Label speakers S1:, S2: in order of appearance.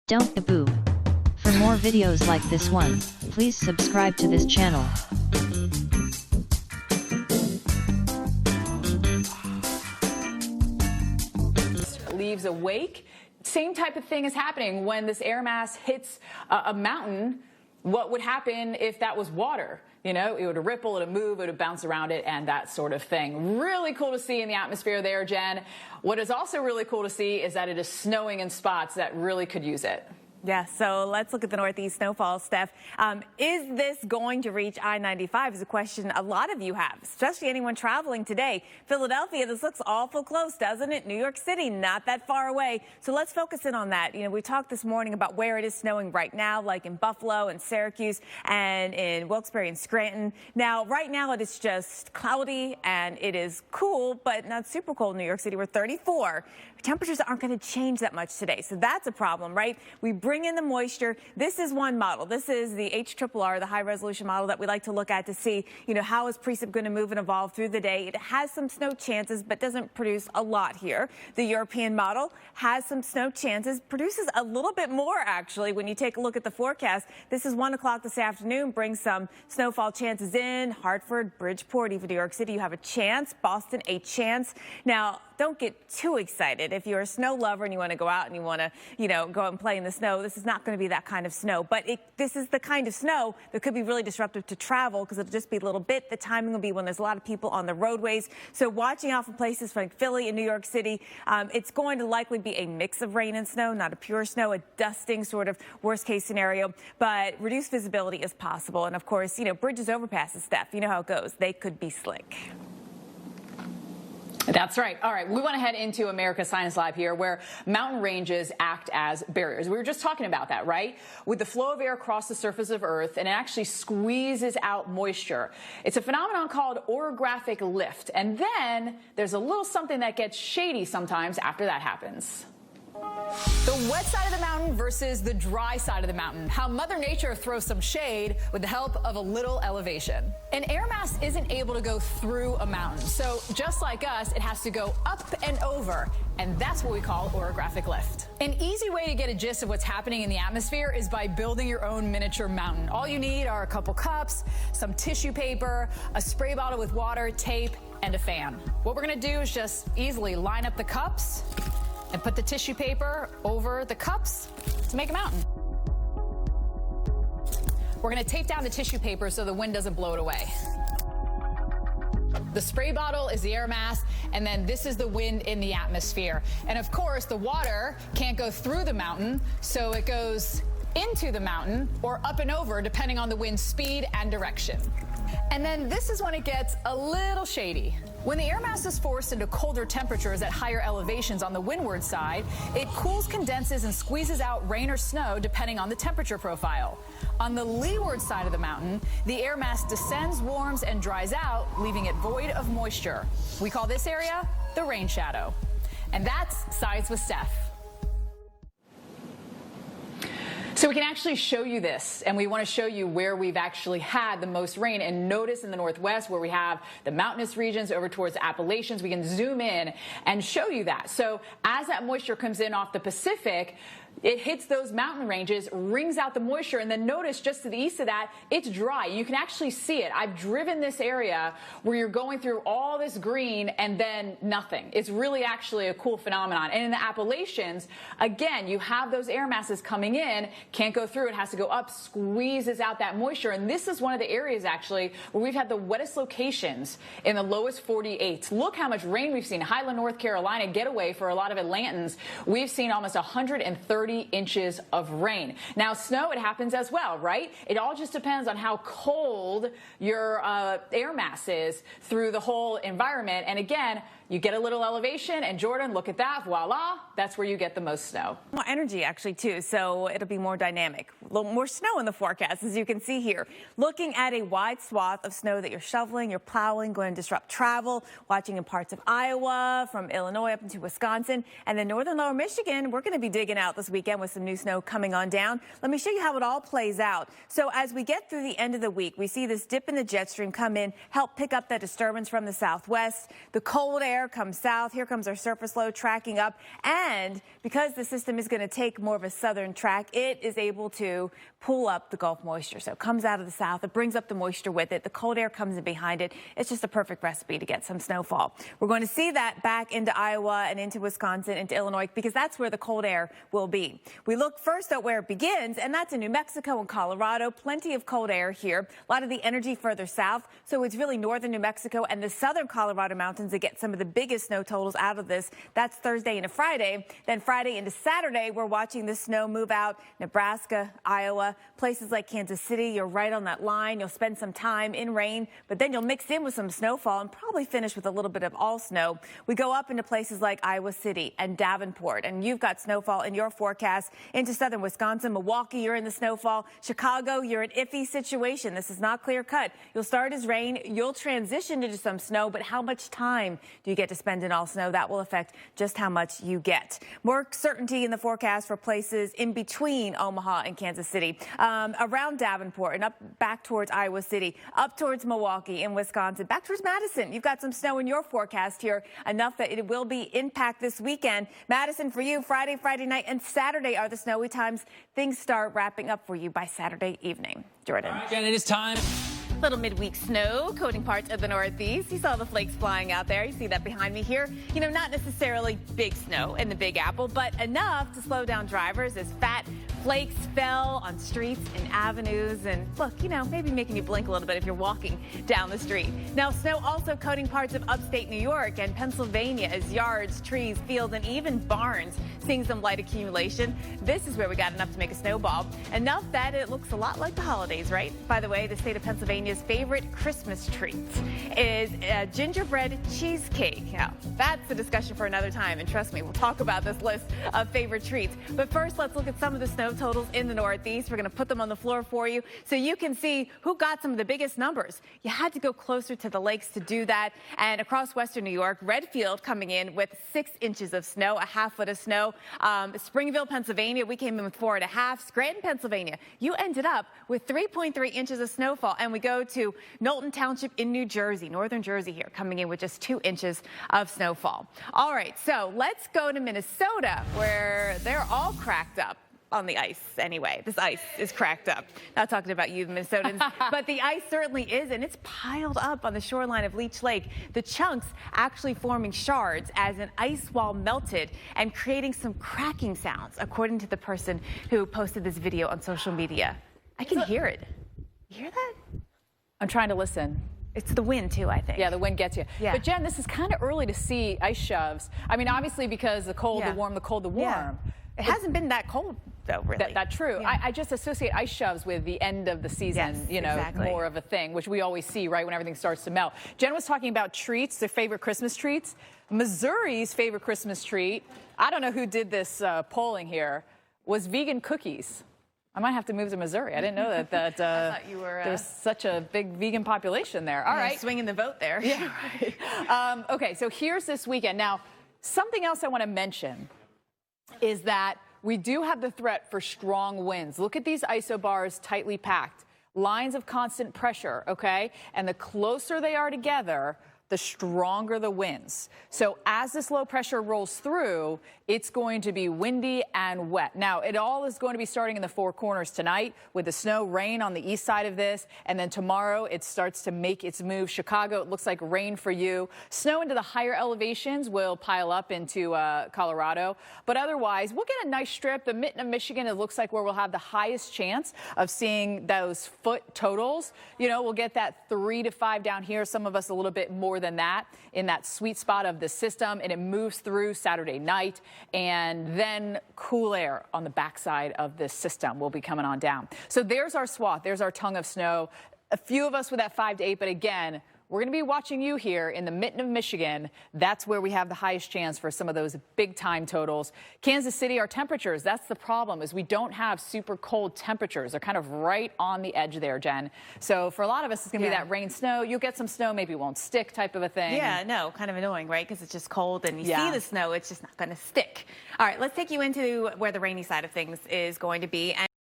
S1: Don't taboo. For more videos like this one, please subscribe to this channel.
S2: Leaves a wake. Same type of thing is happening when this air mass hits a mountain. What would happen if that was water? You know, it would ripple, it would move, it would bounce around it, and that sort of thing. Really cool to see in the atmosphere there, Jen. What is also really cool to see is that it is snowing in spots that really could use it.
S3: Yeah, so let's look at the Northeast snowfall, Steph. Is this going to reach I-95 is a question a lot of you have, especially anyone traveling today. Philadelphia, this looks awful close, doesn't it? New York City, not that far away. So let's focus in on that. You know, we talked this morning about where it is snowing right now, like in Buffalo and Syracuse and in Wilkes-Barre and Scranton. Now, right now it is just cloudy and it is cool, but not super cold in New York City. We're 34. Temperatures aren't going to change that much today, so that's a problem, right? We bring in the moisture. This is one model. This is the HRRR, the high-resolution model that we like to look at to see, you know, how is precip going to move and evolve through the day. It has some snow chances, but doesn't produce a lot here. The European model has some snow chances, produces a little bit more, actually, when you take a look at the forecast. This is 1 o'clock this afternoon, brings some snowfall chances in. Hartford, Bridgeport, even New York City, you have a chance. Boston, a chance. Now, don't get too excited. If you're a snow lover and you want to go out and you want to, you know, go out and play in the snow, this is not going to be that kind of snow. But this is the kind of snow that could be really disruptive to travel because it'll just be a little bit. The timing will be when there's a lot of people on the roadways. So watching out for places like Philly and New York City, it's going to likely be a mix of rain and snow, not a pure snow, a dusting sort of worst case scenario. But reduced visibility is possible. And of course, you know, bridges, overpasses, Steph, you know how it goes. They could be slick.
S2: That's right. All right, we want to head into America's Science Lab here, where mountain ranges act as barriers. We were just talking about that, right? With the flow of air across the surface of Earth, and it actually squeezes out moisture. It's a phenomenon called orographic lift. And then there's a little something that gets shady sometimes after that happens. The wet side of the mountain versus the dry side of the mountain. How Mother Nature throws some shade with the help of a little elevation. An air mass isn't able to go through a mountain. So just like us, it has to go up and over. And that's what we call orographic lift. An easy way to get a gist of what's happening in the atmosphere is by building your own miniature mountain. All you need are a couple cups, some tissue paper, a spray bottle with water, tape, and a fan. What we're going to do is just easily line up the cups and put the tissue paper over the cups to make a mountain. We're going to tape down the tissue paper so the wind doesn't blow it away. The spray bottle is the air mass, and then this is the wind in the atmosphere. And of course, the water can't go through the mountain, so it goes into the mountain or up and over, depending on the wind's speed and direction. And then this is when it gets a little shady. When the air mass is forced into colder temperatures at higher elevations on the windward side, it cools, condenses, and squeezes out rain or snow depending on the temperature profile. On the leeward side of the mountain, the air mass descends, warms, and dries out, leaving it void of moisture. We call this area the rain shadow. And that's Science with Steph. So we can actually show you this, and we want to show you where we've actually had the most rain. And notice in the Northwest where we have the mountainous regions over towards the Appalachians, we can zoom in and show you that. So as that moisture comes in off the Pacific, it hits those mountain ranges, wrings out the moisture, and then notice just to the east of that, it's dry. You can actually see it. I've driven this area where you're going through all this green and then nothing. It's really actually a cool phenomenon. And in the Appalachians, again, you have those air masses coming in, can't go through, it has to go up, squeezes out that moisture. And this is one of the areas actually where we've had the wettest locations in the lowest 48s. Look how much rain we've seen. Highland, North Carolina, getaway for a lot of Atlantans. We've seen almost 130 inches of rain. Now, snow, it happens as well, right? It all just depends on how cold your air mass is through the whole environment. And again, you get a little elevation, and Jordan, look at that, voila, that's where you get the most snow.
S3: More energy, actually, too, so it'll be more dynamic. A little more snow in the forecast, as you can see here. Looking at a wide swath of snow that you're shoveling, you're plowing, going to disrupt travel, watching in parts of Iowa, from Illinois up into Wisconsin, and then northern lower Michigan, we're going to be digging out this weekend with some new snow coming on down. Let me show you how it all plays out. So as we get through the end of the week, we see this dip in the jet stream come in, help pick up that disturbance from the southwest. The cold air air comes south. Here comes our surface low tracking up. And because the system is going to take more of a southern track, it is able to pull up the Gulf moisture. So it comes out of the south. It brings up the moisture with it. The cold air comes in behind it. It's just a perfect recipe to get some snowfall. We're going to see that back into Iowa and into Wisconsin, into Illinois, because that's where the cold air will be. We look first at where it begins, and that's in New Mexico and Colorado. Plenty of cold air here. A lot of the energy further south. So it's really northern New Mexico and the southern Colorado mountains that get some of the biggest snow totals out of this. That's Thursday into Friday. Then Friday into Saturday, we're watching the snow move out. Nebraska, Iowa, places like Kansas City, you're right on that line. You'll spend some time in rain, but then you'll mix in with some snowfall and probably finish with a little bit of all snow. We go up into places like Iowa City and Davenport, and you've got snowfall in your forecast into southern Wisconsin. Milwaukee, you're in the snowfall. Chicago, you're an iffy situation. This is not clear cut. You'll start as rain. You'll transition into some snow, but how much time do you get to spend in all snow? That will affect just how much you get. More certainty in the forecast for places in between Omaha and Kansas City, around Davenport and up back towards Iowa City, up towards Milwaukee in Wisconsin, back towards Madison. You've got some snow in your forecast here, enough that it will be impact this weekend. Madison for you, Friday night, and Saturday are the snowy times. Things start wrapping up for you by Saturday evening. Jordan.
S4: All right, Jen, it is time.
S3: Little midweek snow coating parts of the Northeast. You saw the flakes flying out there. You see that behind me here. You know, not necessarily big snow in the Big Apple, but enough to slow down drivers as fat flakes fell on streets and avenues. And look, you know, maybe making you blink a little bit if you're walking down the street. Now, snow also coating parts of upstate New York and Pennsylvania as yards, trees, fields, and even barns seeing some light accumulation. This is where we got enough to make a snowball. Enough that it looks a lot like the holidays, right? By the way, the state of Pennsylvania's favorite Christmas treat is a gingerbread cheesecake. Now, that's a discussion for another time, and trust me, we'll talk about this list of favorite treats. But first, let's look at some of the snow totals in the Northeast. We're going to put them on the floor for you so you can see who got some of the biggest numbers. You had to go closer to the lakes to do that. And across western New York, Redfield coming in with 6 inches of snow, a half foot of snow. Springville, Pennsylvania, we came in with 4.5. Scranton, Pennsylvania, you ended up with 3.3 inches of snowfall. And we go to Knowlton Township in New Jersey, northern Jersey here, coming in with just 2 inches of snowfall. All right, so let's go to Minnesota, where they're all cracked up on the ice anyway. This ice is cracked up. Not talking about you Minnesotans, but the ice certainly is, and it's piled up on the shoreline of Leech Lake. The chunks actually forming shards as an ice wall melted and creating some cracking sounds, according to the person who posted this video on social media. I can hear it. You hear that?
S2: I'm trying to listen.
S3: It's the wind, too, I think.
S2: Yeah, the wind gets you.
S3: Yeah.
S2: But, Jen, this is kind of early to see ice shoves. I mean, obviously, because the cold, the warm, the cold, the warm.
S3: Yeah. It hasn't been that cold, though, really.
S2: That's true.
S3: Yeah.
S2: I just associate ice shoves with the end of the season,
S3: yes,
S2: you know,
S3: exactly.
S2: more of a thing, which we always see, right, when everything starts to melt. Jen was talking about treats, their favorite Christmas treats. Missouri's favorite Christmas treat, I don't know who did this polling here, was vegan cookies. I might have to move to Missouri. I didn't know that
S3: I thought you were,
S2: there's such a big vegan population there. All right.
S3: Swinging the vote there.
S2: Yeah, right. Okay, so here's this weekend. Now, something else I want to mention is that we do have the threat for strong winds. Look at these isobars tightly packed. Lines of constant pressure, okay? And the closer they are together, the stronger the winds. So as this low pressure rolls through, it's going to be windy and wet. Now, it all is going to be starting in the Four Corners tonight with the snow, rain on the east side of this. And then tomorrow, it starts to make its move. Chicago, it looks like rain for you. Snow into the higher elevations will pile up into Colorado. But otherwise, we'll get a nice strip. The mitten of Michigan, it looks like where we'll have the highest chance of seeing those foot totals. You know, we'll get that 3 to 5 down here. Some of us a little bit more than that in that sweet spot of the system. And it moves through Saturday night. And then cool air on the backside of this system will be coming on down. So there's our swath. There's our tongue of snow. A few of us with that 5 to 8. But again, we're going to be watching you here in the mitten of Michigan. That's where we have the highest chance for some of those big time totals. Kansas City, our temperatures, that's the problem, is we don't have super cold temperatures. They're kind of right on the edge there, Jen. So for a lot of us, it's going to be that rain, snow. You'll get some snow, maybe it won't stick type of a thing.
S3: Yeah, no, kind of annoying, right? Because it's just cold and you see the snow, it's just not going to stick. All right, let's take you into where the rainy side of things is going to be.